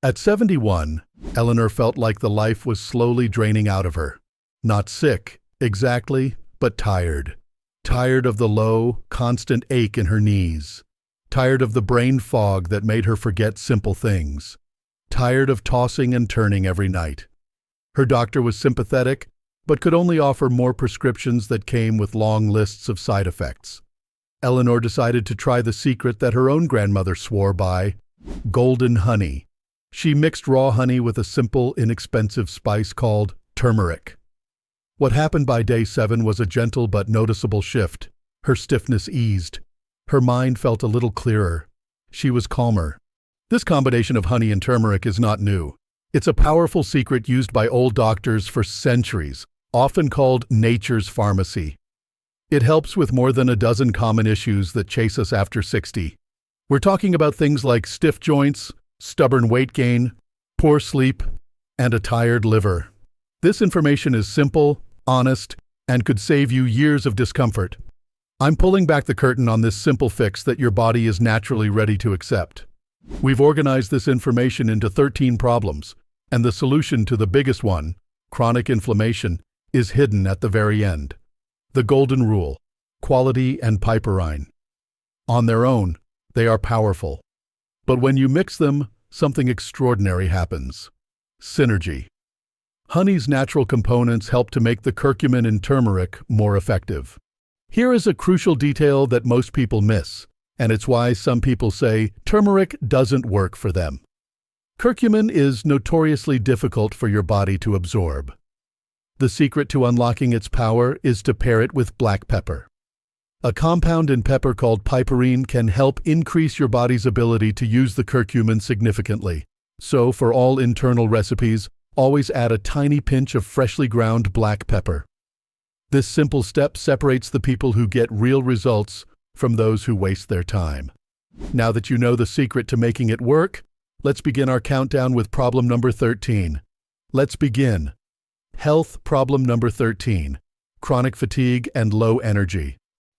At 71, Eleanor felt like the life was slowly draining out of her. Not sick, exactly, but tired. Tired of the low, constant ache in her knees. Tired of the brain fog that made her forget simple things. Tired of tossing and turning every night. Her doctor was sympathetic, but could only offer more prescriptions that came with long lists of side effects. Eleanor decided to try the secret that her own grandmother swore by: golden honey. She mixed raw honey with a simple, inexpensive spice called turmeric. What happened by day 7 was a gentle but noticeable shift. Her stiffness eased. Her mind felt a little clearer. She was calmer. This combination of honey and turmeric is not new. It's a powerful secret used by old doctors for centuries, often called nature's pharmacy. It helps with more than a dozen common issues that chase us after 60. We're talking about things like stiff joints, stubborn weight gain, poor sleep, and a tired liver. This information is simple, honest, and could save you years of discomfort. I'm pulling back the curtain on this simple fix that your body is naturally ready to accept. We've organized this information into 13 problems, and the solution to the biggest one, chronic inflammation, is hidden at the very end. The golden rule: quality and piperine. On their own, they are powerful. But when you mix them, something extraordinary happens. Synergy. Honey's natural components help to make the curcumin in turmeric more effective. Here is a crucial detail that most people miss, and it's why some people say turmeric doesn't work for them. Curcumin is notoriously difficult for your body to absorb. The secret to unlocking its power is to pair it with black pepper. A compound in pepper called piperine can help increase your body's ability to use the curcumin significantly. So, for all internal recipes, always add a tiny pinch of freshly ground black pepper. This simple step separates the people who get real results from those who waste their time. Now that you know the secret to making it work, let's begin our countdown with problem number 13. Let's begin. Health problem number 13. Chronic fatigue and low energy.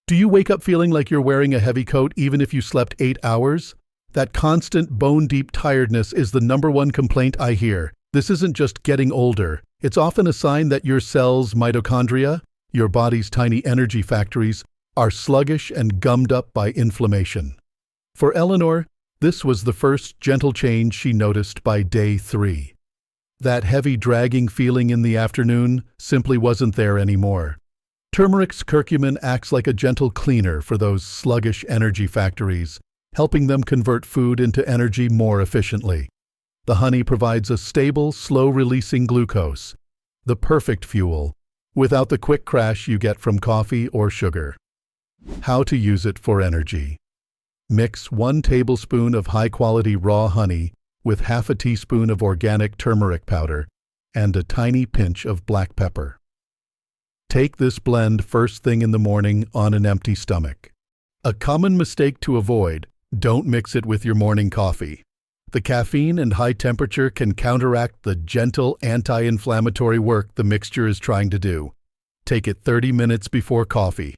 Do you wake up feeling like you're wearing a heavy coat even if you slept 8 hours? That constant bone-deep tiredness is the #1 complaint I hear. This isn't just getting older. It's often a sign that your cells, mitochondria, your body's tiny energy factories, are sluggish and gummed up by inflammation. For Eleanor, this was the first gentle change she noticed by day 3. That heavy dragging feeling in the afternoon simply wasn't there anymore. Turmeric's curcumin acts like a gentle cleaner for those sluggish energy factories, helping them convert food into energy more efficiently. The honey provides a stable, slow-releasing glucose, the perfect fuel, without the quick crash you get from coffee or sugar. How to use it for energy. Mix 1 tablespoon of high-quality raw honey with half a teaspoon of organic turmeric powder and a tiny pinch of black pepper. Take this blend first thing in the morning on an empty stomach. A common mistake to avoid: don't mix it with your morning coffee. The caffeine and high temperature can counteract the gentle anti-inflammatory work the mixture is trying to do. Take it 30 minutes before coffee.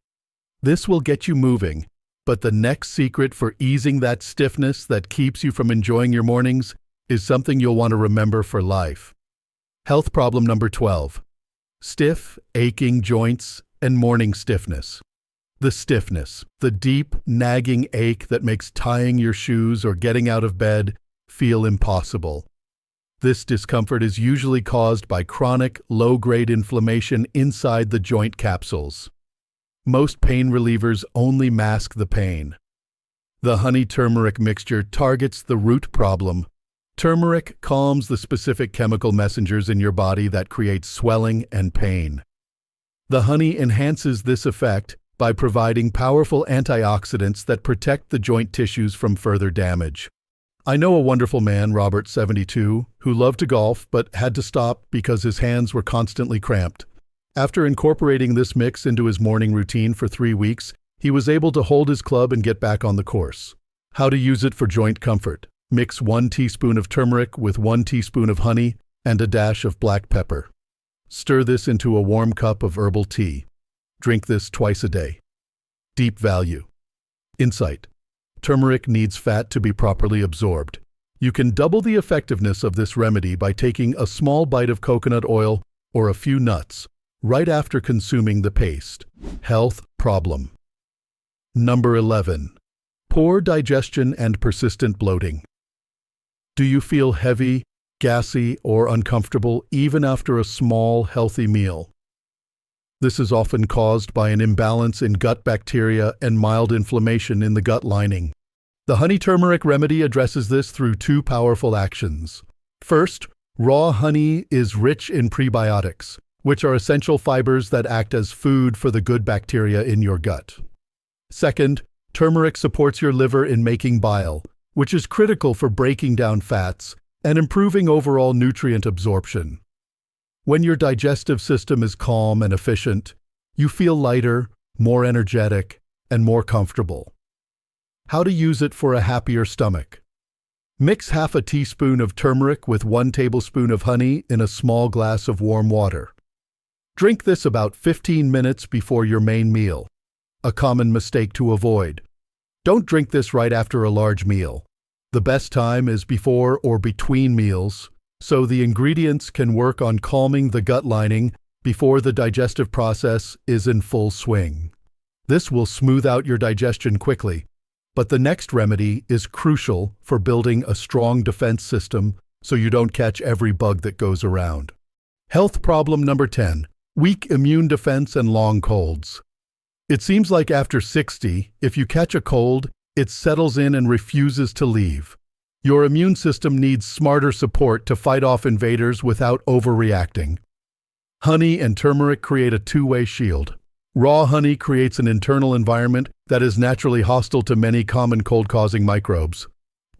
This will get you moving, but the next secret for easing that stiffness that keeps you from enjoying your mornings is something you'll want to remember for life. Health problem number 12. Stiff, aching joints and morning stiffness. The stiffness, the deep, nagging ache that makes tying your shoes or getting out of bed feel impossible. This discomfort is usually caused by chronic, low-grade inflammation inside the joint capsules. Most pain relievers only mask the pain. The honey-turmeric mixture targets the root problem. Turmeric calms the specific chemical messengers in your body that create swelling and pain. The honey enhances this effect by providing powerful antioxidants that protect the joint tissues from further damage. I know a wonderful man, Robert, 72, who loved to golf but had to stop because his hands were constantly cramped. After incorporating this mix into his morning routine for 3 weeks, he was able to hold his club and get back on the course. How to use it for joint comfort. Mix 1 teaspoon of turmeric with 1 teaspoon of honey and a dash of black pepper. Stir this into a warm cup of herbal tea. Drink this twice a day. Deep value. Insight. Turmeric needs fat to be properly absorbed. You can double the effectiveness of this remedy by taking a small bite of coconut oil or a few nuts right after consuming the paste. Health problem. Number 11. Poor digestion and persistent bloating. Do you feel heavy, gassy, or uncomfortable even after a small, healthy meal? This is often caused by an imbalance in gut bacteria and mild inflammation in the gut lining. The honey turmeric remedy addresses this through two powerful actions. First, raw honey is rich in prebiotics, which are essential fibers that act as food for the good bacteria in your gut. Second, turmeric supports your liver in making bile, which is critical for breaking down fats and improving overall nutrient absorption. When your digestive system is calm and efficient, you feel lighter, more energetic, and more comfortable. How to use it for a happier stomach. Mix half a teaspoon of turmeric with 1 tablespoon of honey in a small glass of warm water. Drink this about 15 minutes before your main meal, a common mistake to avoid. Don't drink this right after a large meal. The best time is before or between meals, so the ingredients can work on calming the gut lining before the digestive process is in full swing. This will smooth out your digestion quickly, but the next remedy is crucial for building a strong defense system so you don't catch every bug that goes around. Health problem number 10. Weak immune defense and long colds. It seems like after 60, if you catch a cold, it settles in and refuses to leave. Your immune system needs smarter support to fight off invaders without overreacting. Honey and turmeric create a two-way shield. Raw honey creates an internal environment that is naturally hostile to many common cold-causing microbes.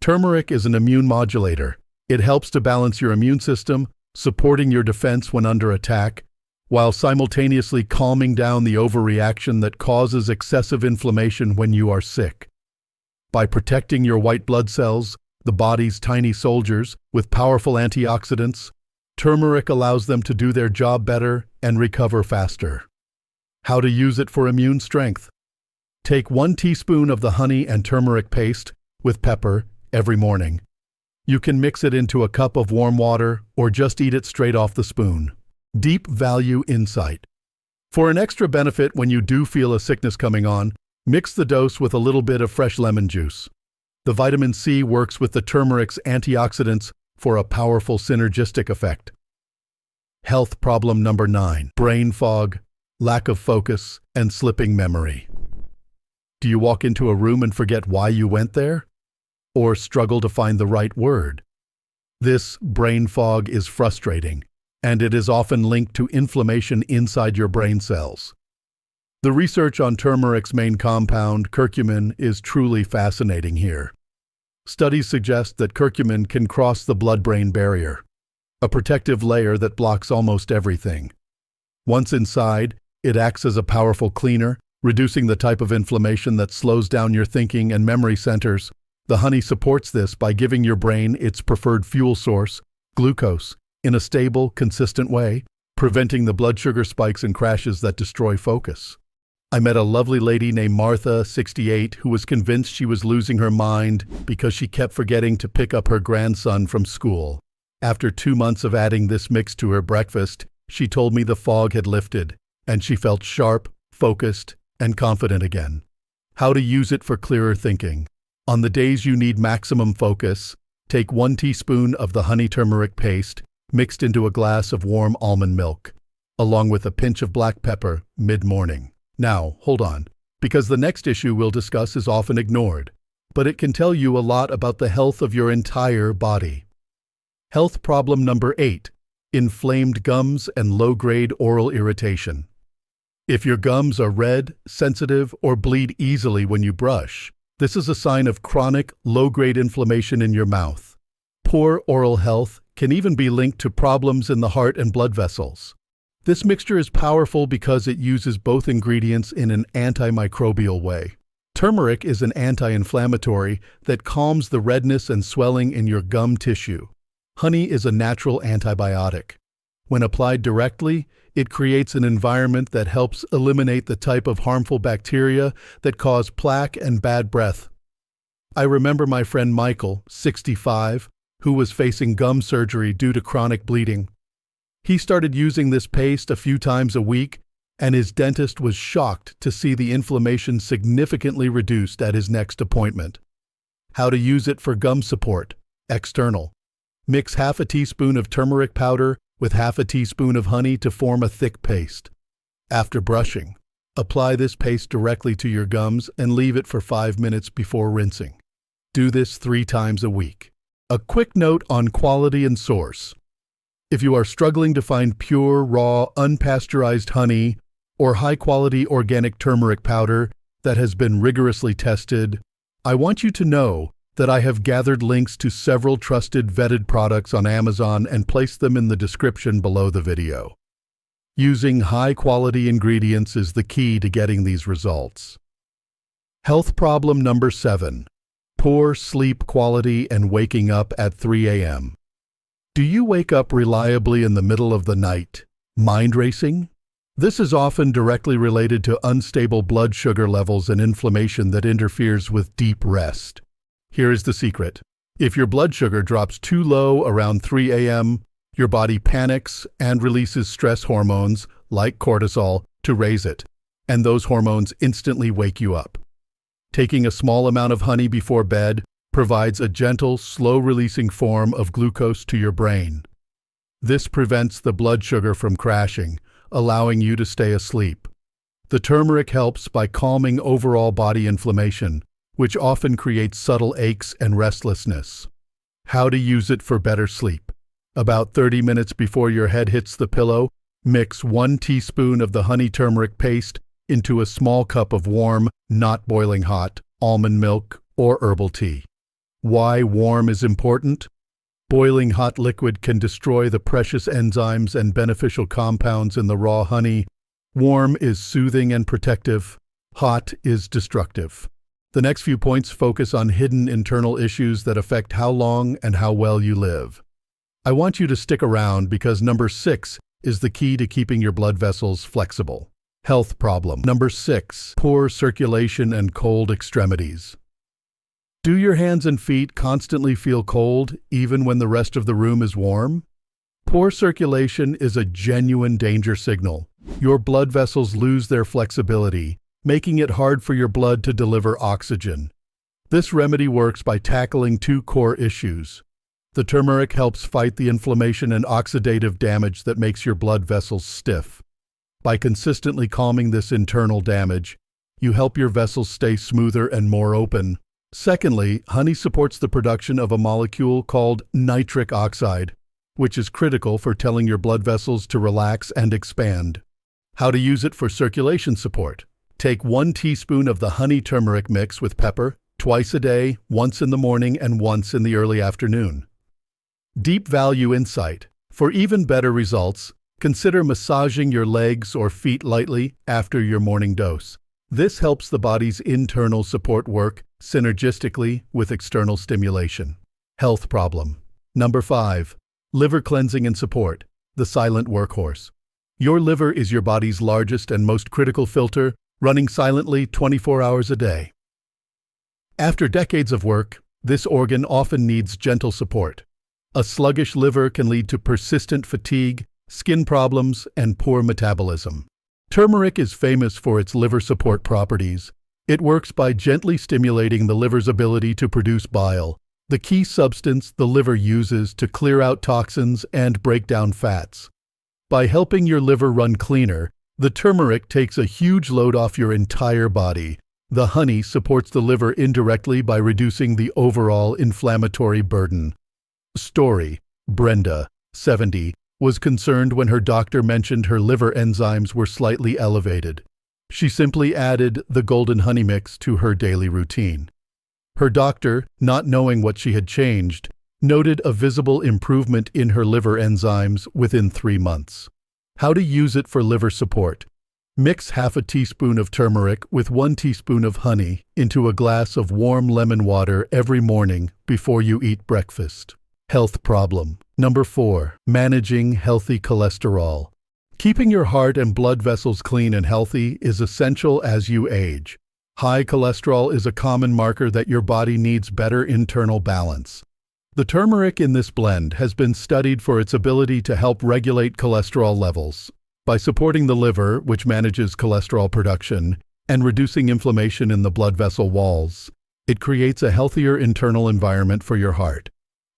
Turmeric is an immune modulator. It helps to balance your immune system, supporting your defense when under attack, while simultaneously calming down the overreaction that causes excessive inflammation when you are sick. By protecting your white blood cells, the body's tiny soldiers, with powerful antioxidants, turmeric allows them to do their job better and recover faster. How to use it for immune strength. Take 1 teaspoon of the honey and turmeric paste with pepper every morning. You can mix it into a cup of warm water or just eat it straight off the spoon. Deep value insight. For an extra benefit when you do feel a sickness coming on, mix the dose with a little bit of fresh lemon juice. The vitamin C works with the turmeric's antioxidants for a powerful synergistic effect. Health problem number 9. Brain fog, lack of focus, and slipping memory. Do you walk into a room and forget why you went there? Or struggle to find the right word? This brain fog is frustrating, and it is often linked to inflammation inside your brain cells. The research on turmeric's main compound, curcumin, is truly fascinating here. Studies suggest that curcumin can cross the blood-brain barrier, a protective layer that blocks almost everything. Once inside, it acts as a powerful cleaner, reducing the type of inflammation that slows down your thinking and memory centers. The honey supports this by giving your brain its preferred fuel source, glucose, in a stable, consistent way, preventing the blood sugar spikes and crashes that destroy focus. I met a lovely lady named Martha, 68, who was convinced she was losing her mind because she kept forgetting to pick up her grandson from school. After 2 months of adding this mix to her breakfast, she told me the fog had lifted, and she felt sharp, focused, and confident again. How to use it for clearer thinking. On the days you need maximum focus, take 1 teaspoon of the honey turmeric paste mixed into a glass of warm almond milk, along with a pinch of black pepper mid-morning. Now, hold on, because the next issue we'll discuss is often ignored, but it can tell you a lot about the health of your entire body. Health problem number 8. Inflamed gums and low-grade oral irritation. If your gums are red, sensitive, or bleed easily when you brush, this is a sign of chronic, low-grade inflammation in your mouth. Poor oral health can even be linked to problems in the heart and blood vessels. This mixture is powerful because it uses both ingredients in an antimicrobial way. Turmeric is an anti-inflammatory that calms the redness and swelling in your gum tissue. Honey is a natural antibiotic. When applied directly, it creates an environment that helps eliminate the type of harmful bacteria that cause plaque and bad breath. I remember my friend Michael, 65, who was facing gum surgery due to chronic bleeding. He started using this paste a few times a week, and his dentist was shocked to see the inflammation significantly reduced at his next appointment. How to use it for gum support. External. Mix half a teaspoon of turmeric powder with half a teaspoon of honey to form a thick paste. After brushing, apply this paste directly to your gums and leave it for 5 minutes before rinsing. Do this 3 times a week. A quick note on quality and source. If you are struggling to find pure, raw, unpasteurized honey or high-quality organic turmeric powder that has been rigorously tested, I want you to know that I have gathered links to several trusted vetted products on Amazon and placed them in the description below the video. Using high-quality ingredients is the key to getting these results. Health problem number 7. Poor sleep quality and waking up at 3 a.m. Do you wake up reliably in the middle of the night? Mind racing? This is often directly related to unstable blood sugar levels and inflammation that interferes with deep rest. Here is the secret. If your blood sugar drops too low around 3 a.m., your body panics and releases stress hormones, like cortisol, to raise it, and those hormones instantly wake you up. Taking a small amount of honey before bed provides a gentle, slow-releasing form of glucose to your brain. This prevents the blood sugar from crashing, allowing you to stay asleep. The turmeric helps by calming overall body inflammation, which often creates subtle aches and restlessness. How to use it for better sleep. About 30 minutes before your head hits the pillow, mix 1 teaspoon of the honey turmeric paste into a small cup of warm, not boiling hot, almond milk or herbal tea. Why warm is important? Boiling hot liquid can destroy the precious enzymes and beneficial compounds in the raw honey. Warm is soothing and protective. Hot is destructive. The next few points focus on hidden internal issues that affect how long and how well you live. I want you to stick around because number 6 is the key to keeping your blood vessels flexible. Health problem. Number 6. Poor circulation and cold extremities. Do your hands and feet constantly feel cold even when the rest of the room is warm? Poor circulation is a genuine danger signal. Your blood vessels lose their flexibility, making it hard for your blood to deliver oxygen. This remedy works by tackling 2 core issues. The turmeric helps fight the inflammation and oxidative damage that makes your blood vessels stiff. By consistently calming this internal damage, you help your vessels stay smoother and more open. Secondly, honey supports the production of a molecule called nitric oxide, which is critical for telling your blood vessels to relax and expand. How to use it for circulation support. Take 1 teaspoon of the honey turmeric mix with pepper, twice a day, once in the morning and once in the early afternoon. Deep value insight. For even better results, consider massaging your legs or feet lightly after your morning dose. This helps the body's internal support work synergistically with external stimulation. Health problem. Number 5. Liver cleansing and support. The silent workhorse. Your liver is your body's largest and most critical filter, running silently 24 hours a day. After decades of work, this organ often needs gentle support. A sluggish liver can lead to persistent fatigue, skin problems, and poor metabolism. Turmeric is famous for its liver support properties. It works by gently stimulating the liver's ability to produce bile, the key substance the liver uses to clear out toxins and break down fats. By helping your liver run cleaner, the turmeric takes a huge load off your entire body. The honey supports the liver indirectly by reducing the overall inflammatory burden. Story. Brenda, 70, was concerned when her doctor mentioned her liver enzymes were slightly elevated. She simply added the golden honey mix to her daily routine. Her doctor, not knowing what she had changed, noted a visible improvement in her liver enzymes within 3 months. How to use it for liver support. Mix half a teaspoon of turmeric with 1 teaspoon of honey into a glass of warm lemon water every morning before you eat breakfast. Health problem. Number 4. Managing healthy cholesterol. Keeping your heart and blood vessels clean and healthy is essential as you age. High cholesterol is a common marker that your body needs better internal balance. The turmeric in this blend has been studied for its ability to help regulate cholesterol levels. By supporting the liver, which manages cholesterol production, and reducing inflammation in the blood vessel walls, it creates a healthier internal environment for your heart.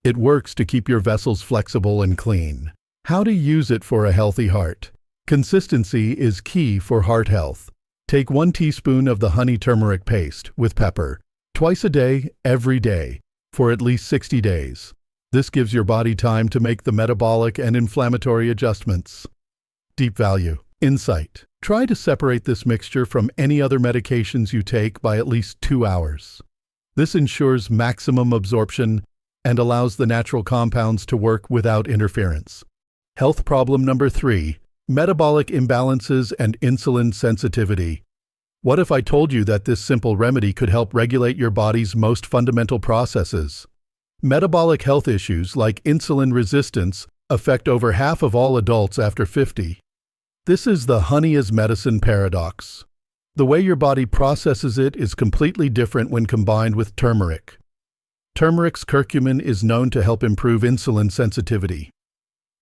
It works to keep your vessels flexible and clean. How to use it for a healthy heart? Consistency is key for heart health. Take 1 teaspoon of the honey turmeric paste with pepper, twice a day, every day, for at least 60 days. This gives your body time to make the metabolic and inflammatory adjustments. Deep value. Insight. Try to separate this mixture from any other medications you take by at least 2 hours. This ensures maximum absorption and allows the natural compounds to work without interference. Health problem number 3. Metabolic imbalances and insulin sensitivity. What if I told you that this simple remedy could help regulate your body's most fundamental processes? Metabolic health issues like insulin resistance affect over half of all adults after 50. This is the honey as medicine paradox. The way your body processes it is completely different when combined with turmeric. Turmeric's curcumin is known to help improve insulin sensitivity.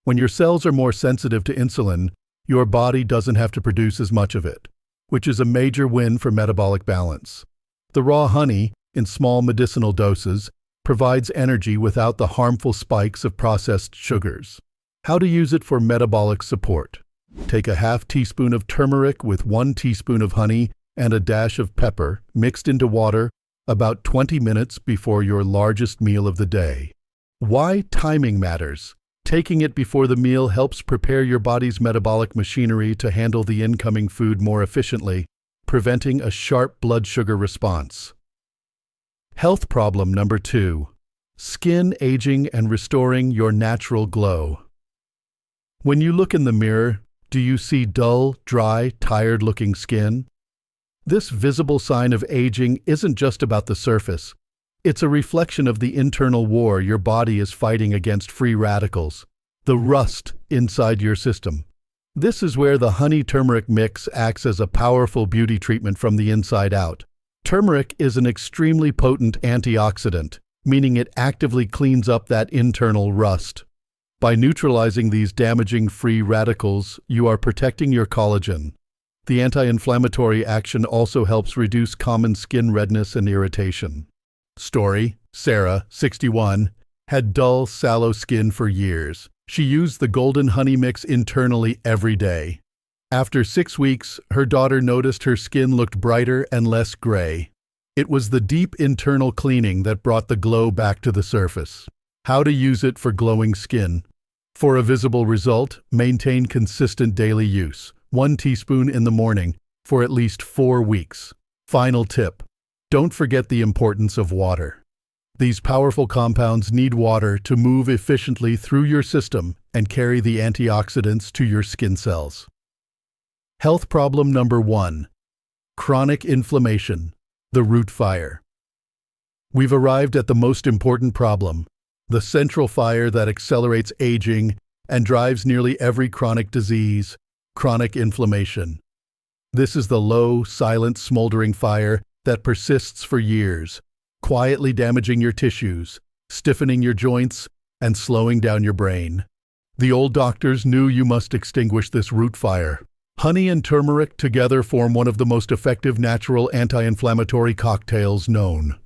When your cells are more sensitive to insulin, your body doesn't have to produce as much of it, which is a major win for metabolic balance. The raw honey, in small medicinal doses, provides energy without the harmful spikes of processed sugars. How to use it for metabolic support? Take a half teaspoon of turmeric with 1 teaspoon of honey and a dash of pepper mixed into water about 20 minutes before your largest meal of the day. Why timing matters? Taking it before the meal helps prepare your body's metabolic machinery to handle the incoming food more efficiently, preventing a sharp blood sugar response. Health problem number 2. Skin aging and restoring your natural glow. When you look in the mirror, do you see dull, dry, tired-looking skin? This visible sign of aging isn't just about the surface. It's a reflection of the internal war your body is fighting against free radicals, the rust inside your system. This is where the honey turmeric mix acts as a powerful beauty treatment from the inside out. Turmeric is an extremely potent antioxidant, meaning it actively cleans up that internal rust. By neutralizing these damaging free radicals, you are protecting your collagen. The anti-inflammatory action also helps reduce common skin redness and irritation. Story: Sarah, 61, had dull, sallow skin for years. She used the golden honey mix internally every day. After 6 weeks, her daughter noticed her skin looked brighter and less gray. It was the deep internal cleaning that brought the glow back to the surface. How to use it for glowing skin. For a visible result, maintain consistent daily use, 1 teaspoon in the morning, for at least 4 weeks. Final tip: don't forget the importance of water. These powerful compounds need water to move efficiently through your system and carry the antioxidants to your skin cells. Health problem number 1. Chronic inflammation, the root fire. We've arrived at the most important problem, the central fire that accelerates aging and drives nearly every chronic disease, chronic inflammation. This is the low, silent, smoldering fire that persists for years, quietly damaging your tissues, stiffening your joints, and slowing down your brain. The old doctors knew you must extinguish this root fire. Honey and turmeric together form one of the most effective natural anti-inflammatory cocktails known.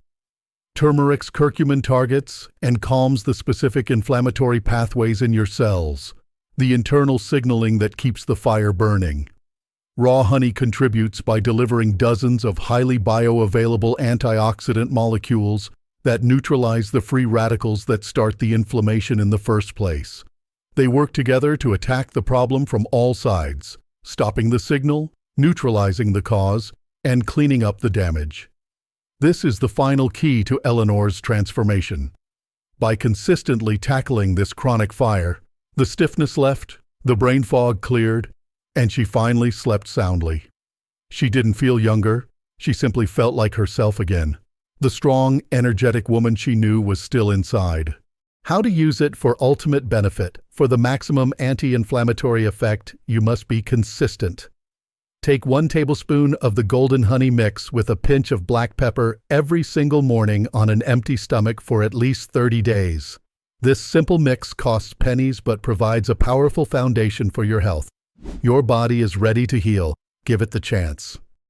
Turmeric's curcumin targets and calms the specific inflammatory pathways in your cells, the internal signaling that keeps the fire burning. Raw honey contributes by delivering dozens of highly bioavailable antioxidant molecules that neutralize the free radicals that start the inflammation in the first place. They work together to attack the problem from all sides, stopping the signal, neutralizing the cause, and cleaning up the damage. This is the final key to Eleanor's transformation. By consistently tackling this chronic fire, the stiffness left, the brain fog cleared, and she finally slept soundly. She didn't feel younger, she simply felt like herself again. The strong, energetic woman she knew was still inside. How to use it for ultimate benefit? For the maximum anti-inflammatory effect, you must be consistent. Take 1 tablespoon of the golden honey mix with a pinch of black pepper every single morning on an empty stomach for at least 30 days. This simple mix costs pennies but provides a powerful foundation for your health. Your body is ready to heal. Give it the chance.